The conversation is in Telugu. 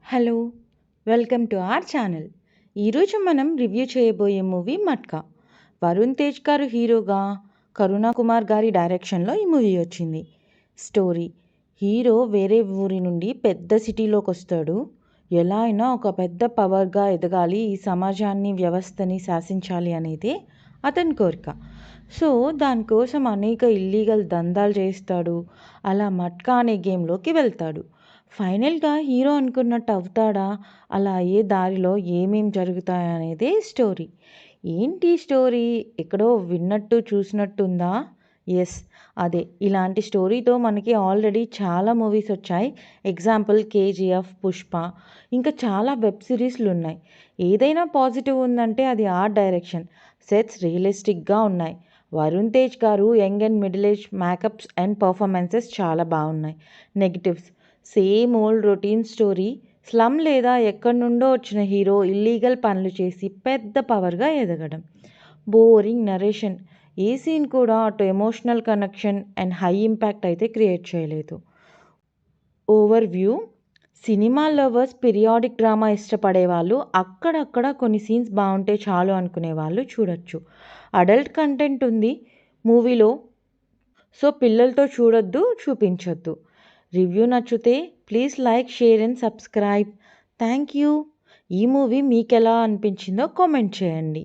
Hello! Welcome to our channel. ఈరోజు మనం రివ్యూ చేయబోయే మూవీ 'మట్కా'. వరుణ్ తేజ్ గారు హీరోగా, కరుణ కుమార్ గారి డైరెక్షన్‌లో ఈ మూవీ వచ్చింది. స్టోరీ: హీరో వేరే ఊరి నుండి పెద్ద సిటీలోకొస్తాడు. ఎలా అయినా ఒక పెద్ద పవర్‌గా ఎదగాలి, ఈ సమాజాన్ని, వ్యవస్థని శాసించాలి అనేదే అతని కోరిక. సో, దానికోసం అనేక ఇల్లీగల్ దందాలు చేస్తాడు. అలా మట్కా అనే గేమ్‌లోకి వెళ్తాడు. ఫైనల్‌గా హీరో అనుకున్నట్టు అవుతాడా? అలా అయ్యే దారిలో ఏమేం జరుగుతాయనేదే స్టోరీ. ఏంటి స్టోరీ? ఎక్కడో విన్నట్టు, చూసినట్టుందా? యెస్, అదే. ఇలాంటి స్టోరీతో మనకి ఆల్రెడీ చాలా మూవీస్ వచ్చాయి. ఎగ్జాంపుల్ 'కేజీఎఫ్', 'పుష్ప', ఇంకా చాలా వెబ్ సిరీస్‌లున్నాయి. ఏదైనా పాజిటివ్ ఉందంటే అది ఆర్ట్ డైరెక్షన్. సెట్స్ రియలిస్టిక్‌గా ఉన్నాయి. వరుణ్ తేజ్ గారు young and middle age makeups and performances చాలా బాగున్నాయి. Negatives: same old routine story. Slum లేదా ఎక్కడి నుండో వచ్చిన హీరో ఇల్లీగల్ పనులు చేసి పెద్ద పవర్గా ఎదగడం. Boring narration. ఏ సీన్ కూడా అటు emotional connection and high impact అయితే క్రియేట్ చేయలేదు. Over view: cinema lovers, periodic drama ఇష్టపడే వాళ్ళు, అక్కడక్కడ కొన్ని సీన్స్ బాగుంటే చాలు అనుకునే వాళ్ళు చూడొచ్చు. అడల్ట్ కంటెంట్ ఉంది మూవీలో, సో పిల్లలతో చూడొద్దు, చూపించొద్దు. రివ్యూ నచ్చితే please like, share and subscribe. Thank you. ఈ మూవీ మీకెలా అనిపించిందో కామెంట్ చేయండి.